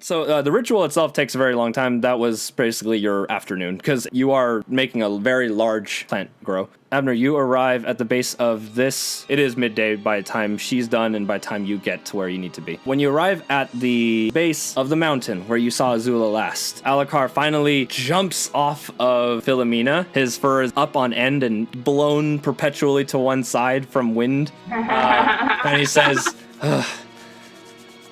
So the ritual itself takes a very long time. That was basically your afternoon, because you are making a very large plant grow. Abner, you arrive at the base of this. It is midday by the time she's done and by the time you get to where you need to be. When you arrive at the base of the mountain where you saw Azula last, Alucard finally jumps off of Philomena. His fur is up on end and blown perpetually to one side from wind. And he says,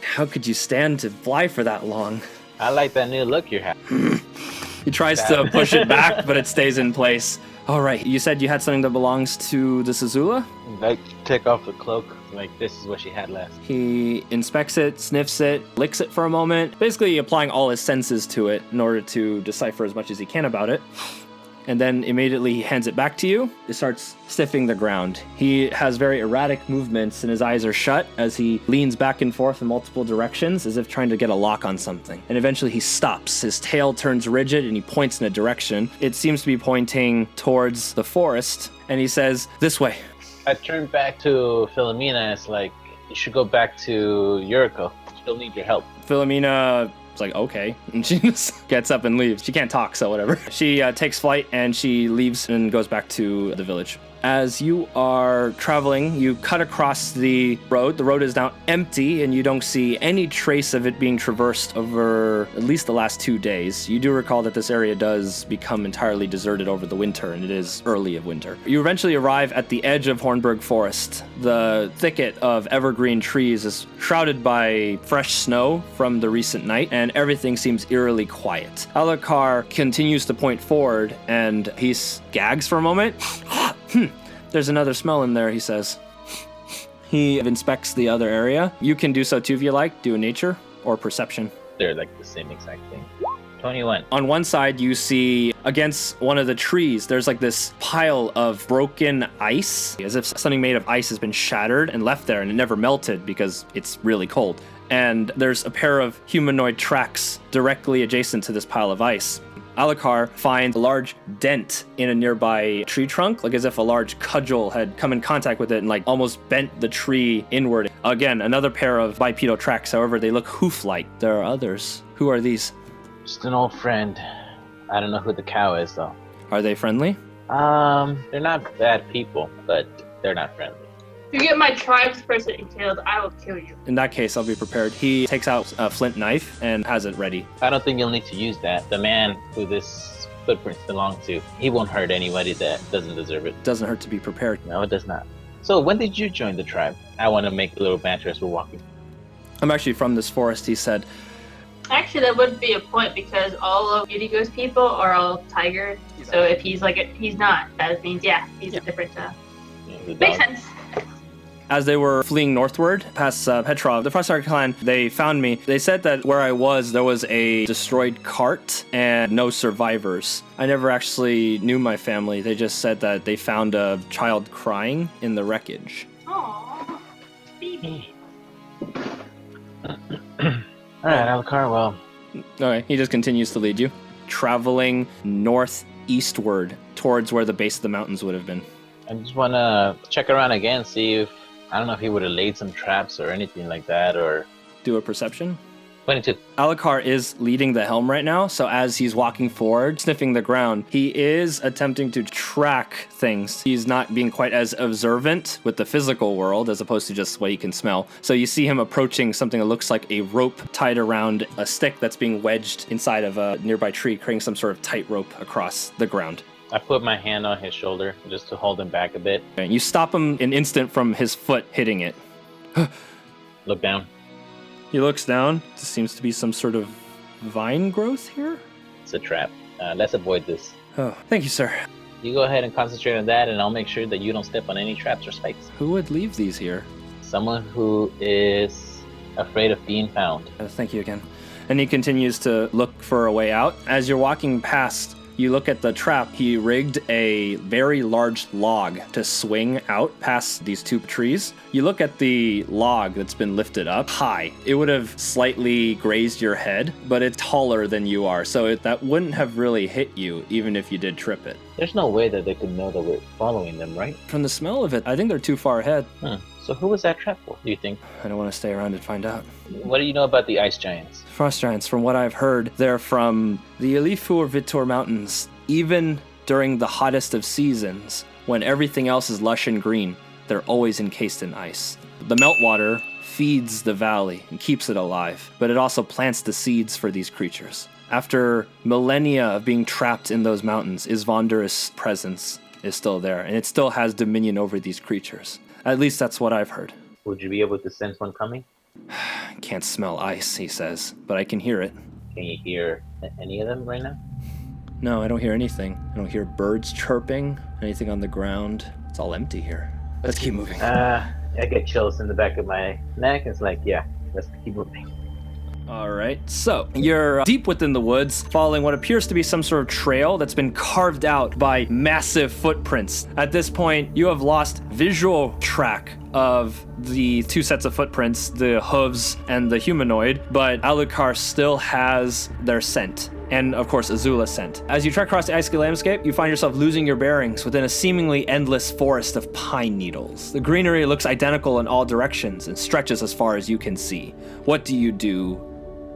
how could you stand to fly for that long? I like that new look you have. He tries to push it back, but it stays in place. All right, you said you had something that belongs to this Azula? Like, take off the cloak. Like, this is what she had last. He inspects it, sniffs it, licks it for a moment, basically applying all his senses to it in order to decipher as much as he can about it. And then immediately he hands it back to you. He starts sniffing the ground. He has very erratic movements and his eyes are shut as he leans back and forth in multiple directions as if trying to get a lock on something. And eventually he stops. His tail turns rigid and he points in a direction. It seems to be pointing towards the forest. And he says, this way. I turn back to Philomena. It's like, you should go back to Yuriko. She'll need your help. Philomena... like, okay, and she just gets up and leaves. She can't talk, so whatever. She takes flight and she leaves and goes back to the village. As you are traveling, you cut across the road. The road is now empty and you don't see any trace of it being traversed over at least the last 2 days. You do recall that this area does become entirely deserted over the winter, and it is early of winter. You eventually arrive at the edge of Hornburg Forest. The thicket of evergreen trees is shrouded by fresh snow from the recent night, and everything seems eerily quiet. Alucard continues to point forward, and he gags for a moment. There's another smell in there, he says. He inspects the other area. You can do so too if you like. Do a nature or perception. They're like the same exact thing. 21. On one side, you see against one of the trees, there's like this pile of broken ice, as if something made of ice has been shattered and left there and it never melted because it's really cold. And there's a pair of humanoid tracks directly adjacent to this pile of ice. Alucard finds a large dent in a nearby tree trunk, like as if a large cudgel had come in contact with it and like almost bent the tree inward. Again, another pair of bipedal tracks, however, they look hoof-like. There are others. Who are these? Just an old friend. I don't know who the cow is, though. Are they friendly? They're not bad people, but they're not friendly. If you get my tribe's person killed, I will kill you. In that case, I'll be prepared. He takes out a flint knife and has it ready. I don't think you'll need to use that. The man who this footprints belong to, he won't hurt anybody that doesn't deserve it. Doesn't hurt to be prepared. No, it does not. So when did you join the tribe? I want to make a little banter as we're walking. I'm actually from this forest, he said. Actually, that would be a point because all of Yuriko's people are all tiger. So if he's like, he's not, that means, he's a different, makes sense. As they were fleeing northward past Petrov, the Frostark clan, they found me. They said that where I was, there was a destroyed cart and no survivors. I never actually knew my family. They just said that they found a child crying in the wreckage. Aww, baby. Alright, Alucard, well. Okay, he just continues to lead you, traveling northeastward towards where the base of the mountains would have been. I just want to check around again, see if, I don't know if he would have laid some traps or anything like that, or... Do a perception. 22. Alucard is leading the helm right now, so as he's walking forward, sniffing the ground, he is attempting to track things. He's not being quite as observant with the physical world as opposed to just what he can smell. So you see him approaching something that looks like a rope tied around a stick that's being wedged inside of a nearby tree, creating some sort of tightrope across the ground. I put my hand on his shoulder just to hold him back a bit. And you stop him an instant from his foot hitting it. Look down. He looks down. There seems to be some sort of vine growth here. It's a trap. Let's avoid this. Oh, thank you, sir. You go ahead and concentrate on that, and I'll make sure that you don't step on any traps or spikes. Who would leave these here? Someone who is afraid of being found. Thank you again. And he continues to look for a way out. As you're walking past, you look at the trap. He rigged a very large log to swing out past these two trees. You look at the log that's been lifted up high. It would have slightly grazed your head, but it's taller than you are, so that wouldn't have really hit you, even if you did trip it. There's no way that they could know that we're following them, right? From the smell of it, I think they're too far ahead. So So who was that trap for, do you think? I don't want to stay around and find out. What do you know about the ice giants? Frost giants, from what I've heard, they're from the Elifu or Vitor Mountains. Even during the hottest of seasons, when everything else is lush and green, they're always encased in ice. The meltwater feeds the valley and keeps it alive, but it also plants the seeds for these creatures. After millennia of being trapped in those mountains, Isvander's presence is still there, and it still has dominion over these creatures. At least that's what I've heard. Would you be able to sense one coming? I can't smell ice, he says, but I can hear it. Can you hear any of them right now? No, I don't hear anything. I don't hear birds chirping, anything on the ground. It's all empty here. Let's keep moving. I get chills in the back of my neck. It's like, yeah, let's keep moving. All right, so you're deep within the woods, following what appears to be some sort of trail that's been carved out by massive footprints. At this point, you have lost visual track of the two sets of footprints, the hooves and the humanoid, but Alucard still has their scent. And of course, Azula's scent. As you trek across the icy landscape, you find yourself losing your bearings within a seemingly endless forest of pine needles. The greenery looks identical in all directions and stretches as far as you can see. What do you do,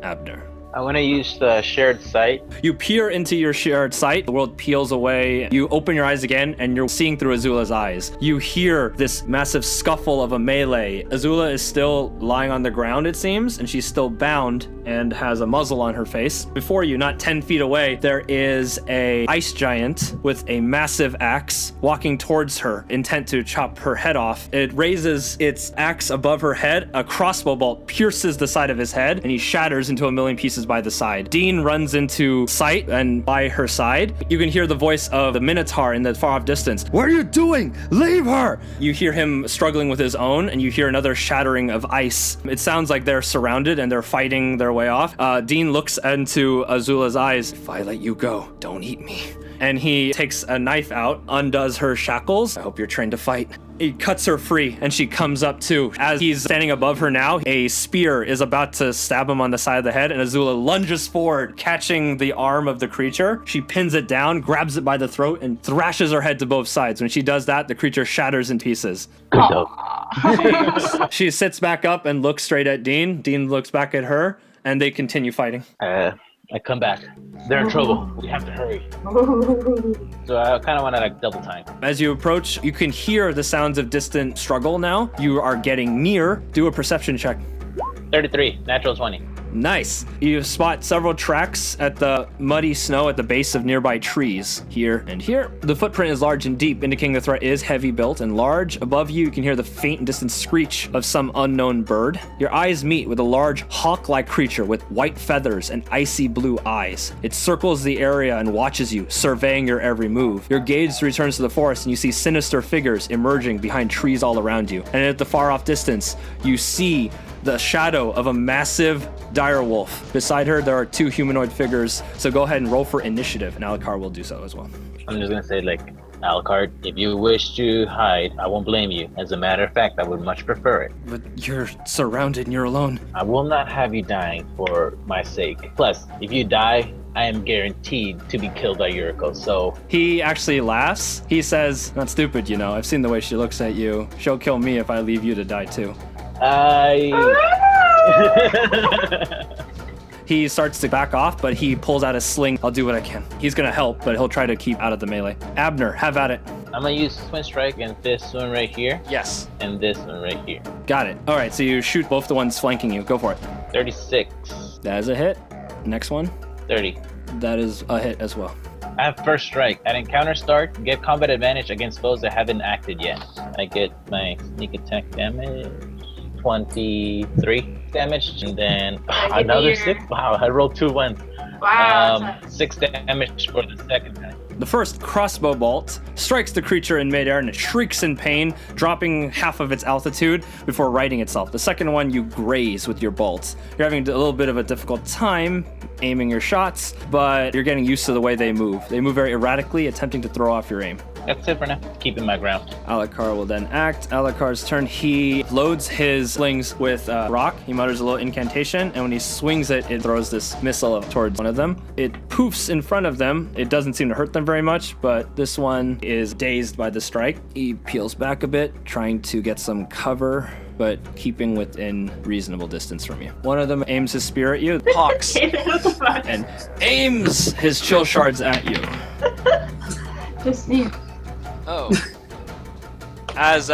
Abner? I want to use the shared sight. You peer into your shared sight, the world peels away, you open your eyes again, and you're seeing through Azula's eyes. You hear this massive scuffle of a melee. Azula is still lying on the ground, it seems, and she's still bound and has a muzzle on her face. Before you, not 10 feet away, there is a ice giant with a massive axe walking towards her, intent to chop her head off. It raises its axe above her head, a crossbow bolt pierces the side of his head, and he shatters into a million pieces by the side. Dean runs into sight, and by her side, you can hear the voice of the Minotaur in the far off distance. What are you doing? Leave her! You hear him struggling with his own, and you hear another shattering of ice. It sounds like they're surrounded and they're fighting their way off. Dean looks into Azula's eyes. If I let you go, don't eat me. And he takes a knife out, undoes her shackles. I hope you're trained to fight. He cuts her free, and she comes up too. As he's standing above her now, a spear is about to stab him on the side of the head, and Azula lunges forward, catching the arm of the creature. She pins it down, grabs it by the throat, and thrashes her head to both sides. When she does that, the creature shatters in pieces. Good dog. She sits back up and looks straight at Dean. Dean looks back at her, and they continue fighting. I come back. They're in trouble. We have to hurry. So I kind of want to like double time. As you approach, you can hear the sounds of distant struggle now. You are getting near. Do a perception check. 33, natural 20. Nice. You spot several tracks at the muddy snow at the base of nearby trees, here and here. The footprint is large and deep, indicating the threat is heavy built and large. Above you, you can hear the faint and distant screech of some unknown bird. Your eyes meet with a large hawk-like creature with white feathers and icy blue eyes. It circles the area and watches you, surveying your every move. Your gaze returns to the forest, and you see sinister figures emerging behind trees all around you. And at the far-off distance, you see the shadow of a massive direwolf. Beside her, there are two humanoid figures, so go ahead and roll for initiative, and Alucard will do so as well. I'm just gonna say, like, Alucard, if you wish to hide, I won't blame you. As a matter of fact, I would much prefer it. But you're surrounded and you're alone. I will not have you dying for my sake. Plus, if you die, I am guaranteed to be killed by Yuriko, so... He actually laughs. He says, not stupid, you know. I've seen the way she looks at you. She'll kill me if I leave you to die too. He starts to back off, but he pulls out his sling. I'll do what I can. He's gonna help, but he'll try to keep out of the melee. Abner, have at it. I'm gonna use Twin Strike and this one right here. Yes. And this one right here. Got it. All right, so you shoot both the ones flanking you. Go for it. 36. That is a hit. Next one. 30. That is a hit as well. I have First Strike. At encounter start, get combat advantage against foes that haven't acted yet. I get my sneak attack damage. 23 damage, and then another 6. Wow, I rolled 2 ones. Wow. 6 damage for the second time. The first crossbow bolt strikes the creature in midair, and it shrieks in pain, dropping half of its altitude before righting itself. The second one, you graze with your bolts. You're having a little bit of a difficult time aiming your shots, but you're getting used to the way they move. They move very erratically, attempting to throw off your aim. That's it for now. Keeping my ground. Alucard will then act. Alucard's turn. He loads his slings with rock. He mutters a little incantation, and when he swings it, it throws this missile towards one of them. It poofs in front of them. It doesn't seem to hurt them very much, but this one is dazed by the strike. He peels back a bit, trying to get some cover, but keeping within reasonable distance from you. One of them aims his spear at you, hawks, and aims his chill shards at you. Just me. Oh. As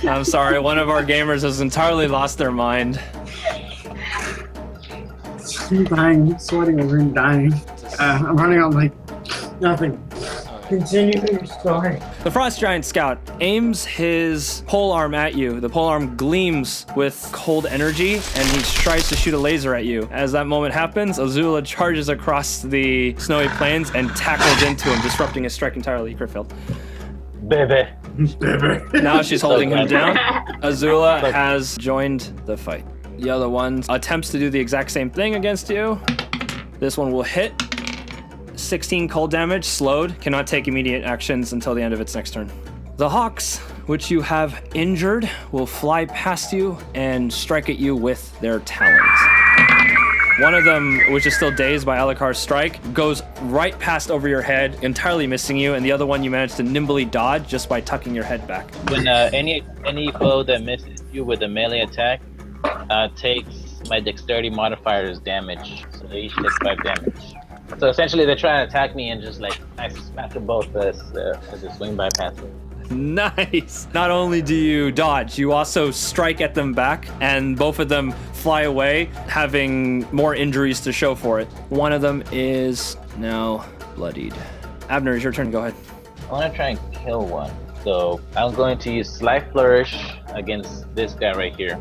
I'm sorry, one of our gamers has entirely lost their mind. I'm dying, sweating over and dying. I'm running on like nothing. Continue your story. The Frost Giant Scout aims his polearm at you. The polearm gleams with cold energy, and he tries to shoot a laser at you. As that moment happens, Azula charges across the snowy plains and tackles into him, disrupting his strike entirely. Crit failed. Baby. Now she's holding him down. Azula has joined the fight. The other one attempts to do the exact same thing against you. This one will hit. 16 cold damage, slowed, cannot take immediate actions until the end of its next turn. The hawks, which you have injured, will fly past you and strike at you with their talons. One of them, which is still dazed by Alucard's strike, goes right past over your head, entirely missing you, and the other one you manage to nimbly dodge just by tucking your head back. When any foe that misses you with a melee attack takes my dexterity modifier as damage, so they each take 5 damage. So essentially, they're trying to attack me, and just like I smack them both as a swing bypass. Nice. Not only do you dodge, you also strike at them back, and both of them fly away, having more injuries to show for it. One of them is now bloodied. Abner, it's your turn. Go ahead. I want to try and kill one, so I'm going to use Slight Flourish against this guy right here.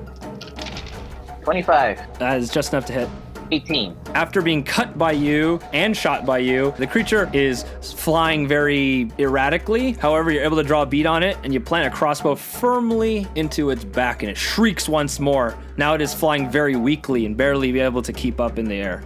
25. That is just enough to hit. 18. After being cut by you and shot by you, the creature is flying very erratically. However, you're able to draw a bead on it, and you plant a crossbow firmly into its back, and it shrieks once more. Now it is flying very weakly and barely be able to keep up in the air.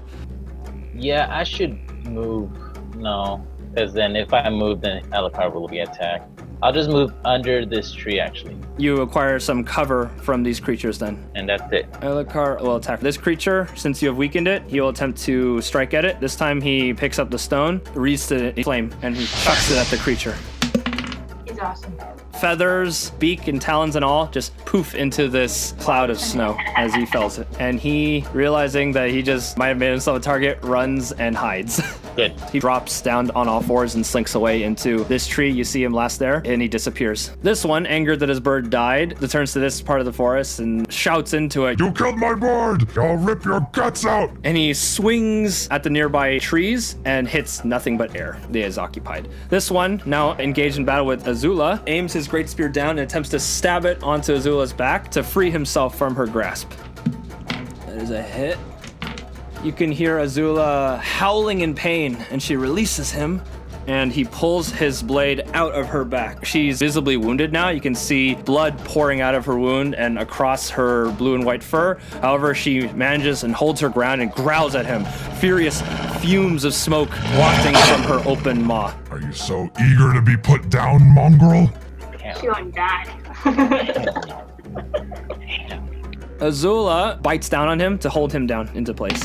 Yeah, I should move. No, because then if I move, then Alucard will be attacked. I'll just move under this tree, actually. You acquire some cover from these creatures then. And that's it. Alucard will attack this creature. Since you have weakened it, he will attempt to strike at it. This time he picks up the stone, reads the flame, and he chucks it at the creature. He's awesome. Feathers, beak, and talons and all just poof into this cloud of snow as he fells it. And he, realizing that he just might have made himself a target, runs and hides. Good. He drops down on all fours and slinks away into this tree. You see him last there, and he disappears. This one, angered that his bird died, returns to this part of the forest and shouts into it, "You killed my bird! I'll rip your guts out!" and he swings at the nearby trees and hits nothing but air. It is occupied. This one, now engaged in battle with Azula, aims his great spear down and attempts to stab it onto Azula's back to free himself from her grasp. That is a hit. You can hear Azula howling in pain, and she releases him, and he pulls his blade out of her back. She's visibly wounded now. You can see blood pouring out of her wound and across her blue and white fur. However, she manages and holds her ground and growls at him, furious fumes of smoke wafting from her open maw. Are you so eager to be put down, mongrel? She won't die. Azula bites down on him to hold him down into place.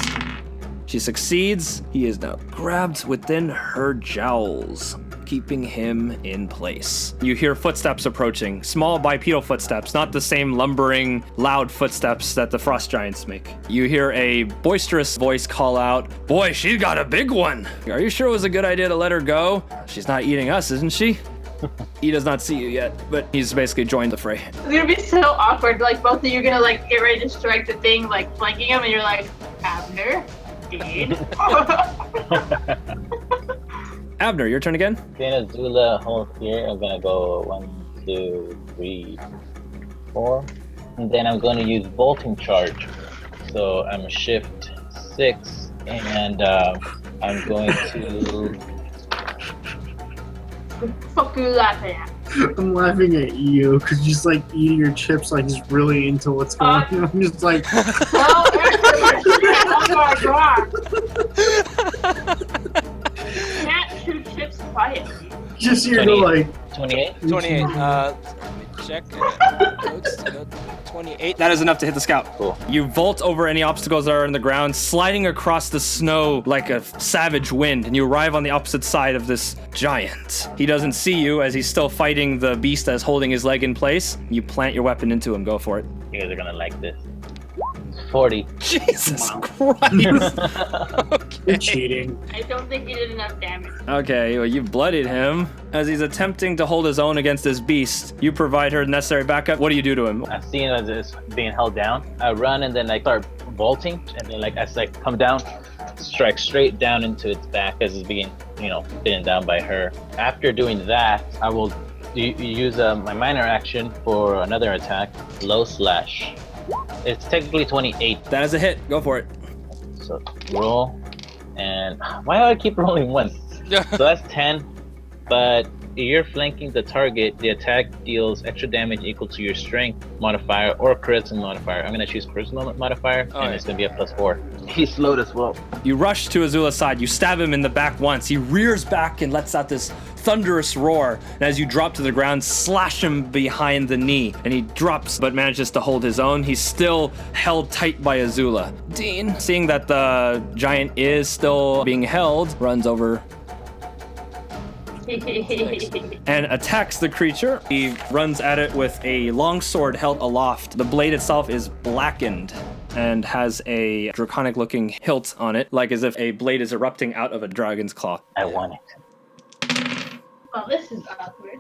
She succeeds. He is now grabbed within her jowls, keeping him in place. You hear footsteps approaching, small bipedal footsteps, not the same lumbering, loud footsteps that the frost giants make. You hear a boisterous voice call out, "Boy, she got a big one. Are you sure it was a good idea to let her go? She's not eating us, isn't she?" He does not see you yet, but he's basically joined the fray. It's gonna be so awkward. Like both of you are gonna like get ready to strike the thing, like flanking him, and you're like, Abner, dude. Abner, your turn again. Then Azula holds here. I'm gonna go 1, 2, 3, 4, and then I'm going to use bolting charge. So I'm shift 6, and I'm going to. Fuck you laughing at? I'm laughing at you because you're just like eating your chips like he's really into what's going on. I'm just like, Oh my god! Can't shoot ships quietly. Just here to like 28. 28. Let me check. 28. That is enough to hit the scout. Cool. You vault over any obstacles that are in the ground, sliding across the snow like a savage wind, and you arrive on the opposite side of this giant. He doesn't see you as he's still fighting the beast that's holding his leg in place. You plant your weapon into him. Go for it. You guys are gonna like this. 40. Jesus Wow. Christ. you're cheating. I don't think he did enough damage. Okay, well, you bloodied him. As he's attempting to hold his own against this beast, you provide her necessary backup. What do you do to him? I see him as it's being held down. I run and then I start vaulting, and then like as I come down, strike straight down into its back as it's being, beaten down by her. After doing that, I will use my minor action for another attack, low slash. It's technically 28. That is a hit. Go for it. So roll, and why do I keep rolling once? So that's 10. But if you're flanking the target, the attack deals extra damage equal to your strength modifier or charisma modifier. I'm gonna choose charisma modifier, and it's gonna be a +4. He's slowed as well. You rush to Azula's side. You stab him in the back once. He rears back and lets out this thunderous roar. And as you drop to the ground, slash him behind the knee. And he drops, but manages to hold his own. He's still held tight by Azula. Dean, seeing that the giant is still being held, runs over and attacks the creature. He runs at it with a long sword held aloft. The blade itself is blackened and has a draconic looking hilt on it, like as if a blade is erupting out of a dragon's claw. I want it. Well, this is awkward.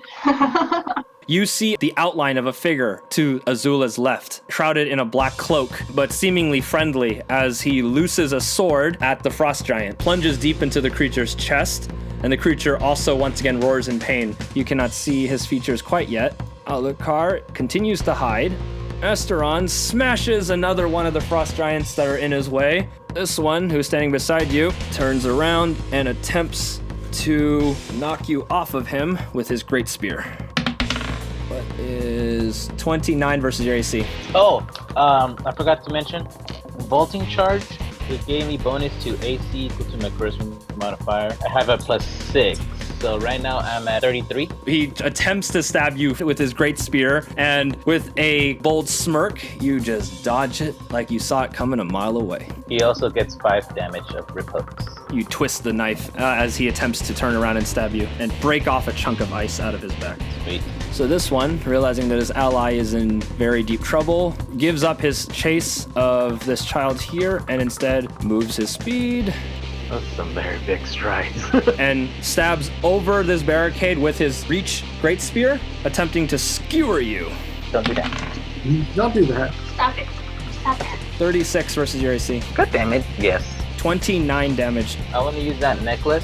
You see the outline of a figure to Azula's left, shrouded in a black cloak, but seemingly friendly, as he looses a sword at the frost giant, plunges deep into the creature's chest, and the creature also once again roars in pain. You cannot see his features quite yet. Alucard continues to hide. Esteron smashes another one of the frost giants that are in his way. This one, who's standing beside you, turns around and attempts to knock you off of him with his great spear. What is 29 versus your AC? Oh, I forgot to mention, vaulting charge. It gave me bonus to AC equal to my charisma modifier. I have a +6, so right now I'm at 33. He attempts to stab you with his great spear, and with a bold smirk, you just dodge it like you saw it coming a mile away. He also gets 5 damage of rip hooks. You twist the knife as he attempts to turn around and stab you, and break off a chunk of ice out of his back. Sweet. So this one, realizing that his ally is in very deep trouble, gives up his chase of this child here, and instead moves his speed That's some very big strides. and stabs over this barricade with his reach great spear, attempting to skewer you. Don't do that. Don't do that. Stop it. Stop it. 36 versus your AC. God damn it. Yes. 29 damage. I want to use that necklace.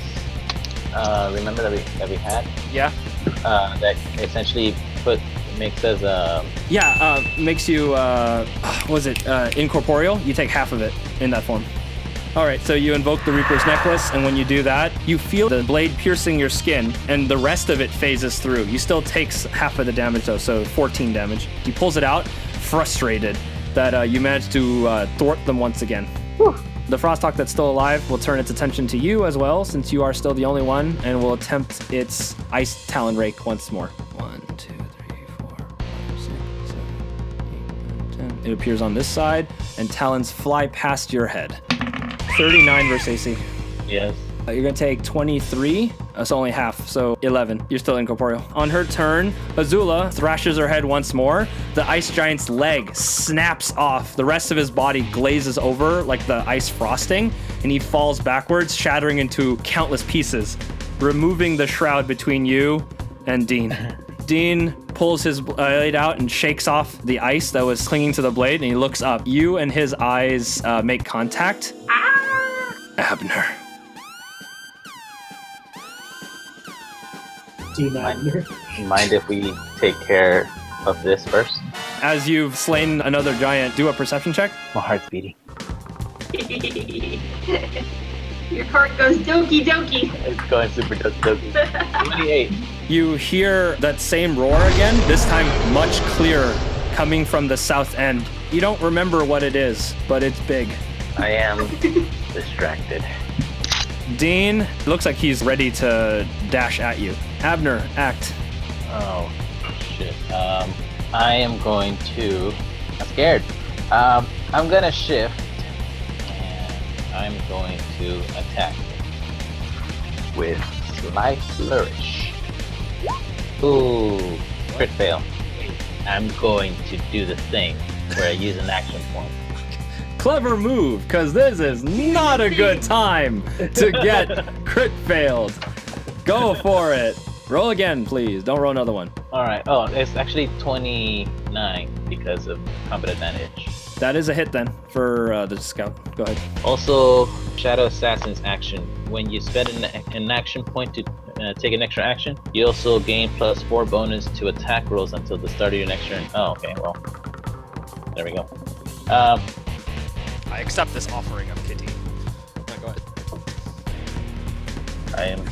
Remember that we had? Yeah. That essentially makes us Makes you, incorporeal? You take half of it in that form. All right, so you invoke the Reaper's Necklace, and when you do that, you feel the blade piercing your skin, and the rest of it phases through. You still take half of the damage, though, so 14 damage. He pulls it out, frustrated that you managed to thwart them once again. Whew. The Frosthawk that's still alive will turn its attention to you as well, since you are still the only one, and will attempt its Ice Talon Rake once more. 1, 2, 3, 4, 5, 6, 7, 8, 9, 10. It appears on this side, and talons fly past your head. 39 versus AC. Yes. You're gonna take 23. That's only half, so 11. You're still incorporeal. On her turn, Azula thrashes her head once more. The ice giant's leg snaps off. The rest of his body glazes over like the ice frosting, and he falls backwards, shattering into countless pieces, removing the shroud between you and Dean. Dean pulls his blade out and shakes off the ice that was clinging to the blade, and he looks up. You and his eyes make contact. Abner. Mind if we take care of this first? As you've slain another giant, do a perception check. My heart's beating. Your heart goes doki doki. It's going super doki. 28. You hear that same roar again, this time much clearer, coming from the south end. You don't remember what it is, but it's big. I am distracted. Dean looks like he's ready to dash at you. Abner, act. Oh, shit. I am going to... I'm scared. I'm gonna shift, and I'm going to attack with Slight Flourish. Ooh, crit fail. I'm going to do the thing where I use an action point. Clever move, because this is not a good time to get crit failed. Go for it. Roll again, please. Don't roll another one. Alright, oh, it's actually 29 because of combat advantage. That is a hit then for the scout. Go ahead. Also, Shadow Assassin's action. When you spend an action point to take an extra action, you also gain +4 bonus to attack rolls until the start of your next turn. Oh, okay, well. There we go. I accept this offering of Kitty. Go ahead. I am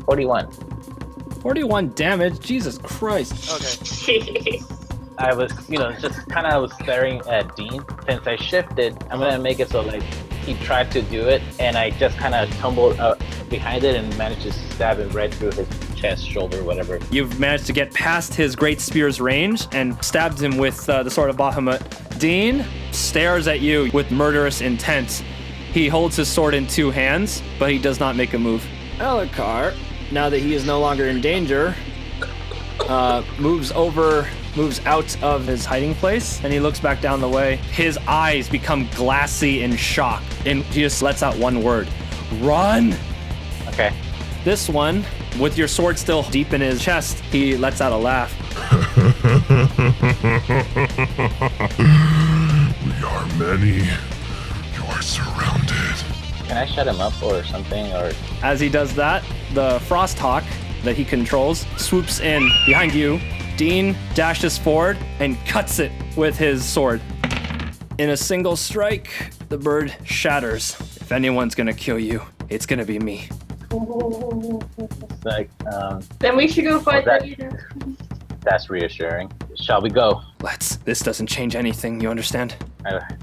41. 41 damage. Jesus Christ. Okay. Jeez. I was, just kind of staring at Dean. Since I shifted, I'm gonna make it so like he tried to do it, and I just kind of tumbled behind it and managed to stab him right through his chest, shoulder, whatever. You've managed to get past his great spear's range and stabbed him with the sword of Bahamut. Dean stares at you with murderous intent. He holds his sword in two hands, but he does not make a move. Elhokar, now that he is no longer in danger, moves out of his hiding place, and he looks back down the way. His eyes become glassy in shock, and he just lets out one word: run! Okay. This one, with your sword still deep in his chest, he lets out a laugh. We are many. You are surrounded. Can I shut him up or something? Or As he does that, the Frost Hawk that he controls swoops in behind you. Dean dashes forward and cuts it with his sword. In a single strike, the bird shatters. If anyone's gonna kill you, it's gonna be me. it's like, Then we should go fight that- the leader. that's reassuring. Shall we go? Let's. This doesn't change anything, you understand?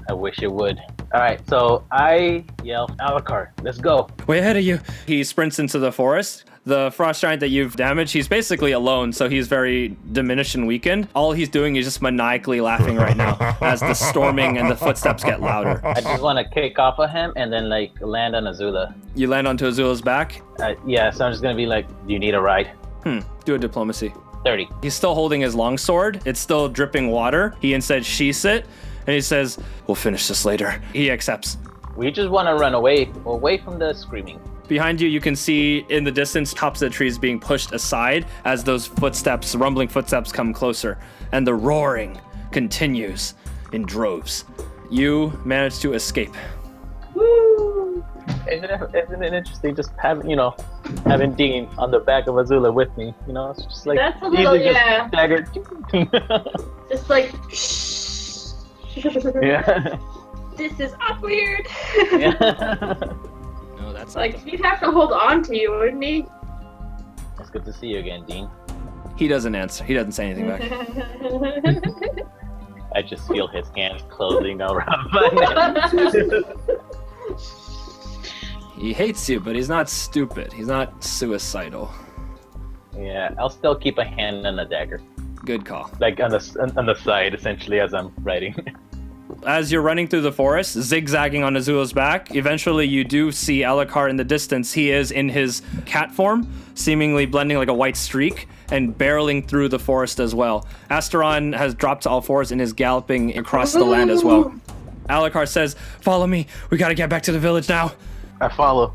I wish it would. Alright, so I yell, Elhokar, let's go. Way ahead of you. He sprints into the forest. The frost giant that you've damaged, he's basically alone, so he's very diminished and weakened. All he's doing is just maniacally laughing right now as the storming and the footsteps get louder. I just want to kick off of him and then like land on Azula. You land onto Azula's back. Yeah, so I'm just gonna be like, do you need a ride? Do a diplomacy. 30. He's still holding his longsword. It's still dripping water. He instead sheaths it, and he says, "We'll finish this later." He accepts. We just want to run away from the screaming. Behind you, you can see in the distance tops of the trees being pushed aside as those footsteps, rumbling footsteps, come closer, and the roaring continues in droves. You manage to escape. Woo! Isn't it interesting just having Dean on the back of Azula with me? It's just like That's a little, easily yeah. just staggered. Just like, Yeah. this is awkward. Yeah. No, that's Like, he'd have to hold on to you, wouldn't he? It's good to see you again, Dean. He doesn't answer. He doesn't say anything back. I just feel his hands closing around my neck. He hates you, but he's not stupid. He's not suicidal. Yeah, I'll still keep a hand on the dagger, Good call. like on the side, essentially, as I'm riding. As you're running through the forest, zigzagging on Azula's back, eventually you do see Elhokar in the distance. He is in his cat form, seemingly blending like a white streak, and barreling through the forest as well. Asteron has dropped to all fours and is galloping across the land as well. Elhokar says, "Follow me. We gotta get back to the village now." I follow.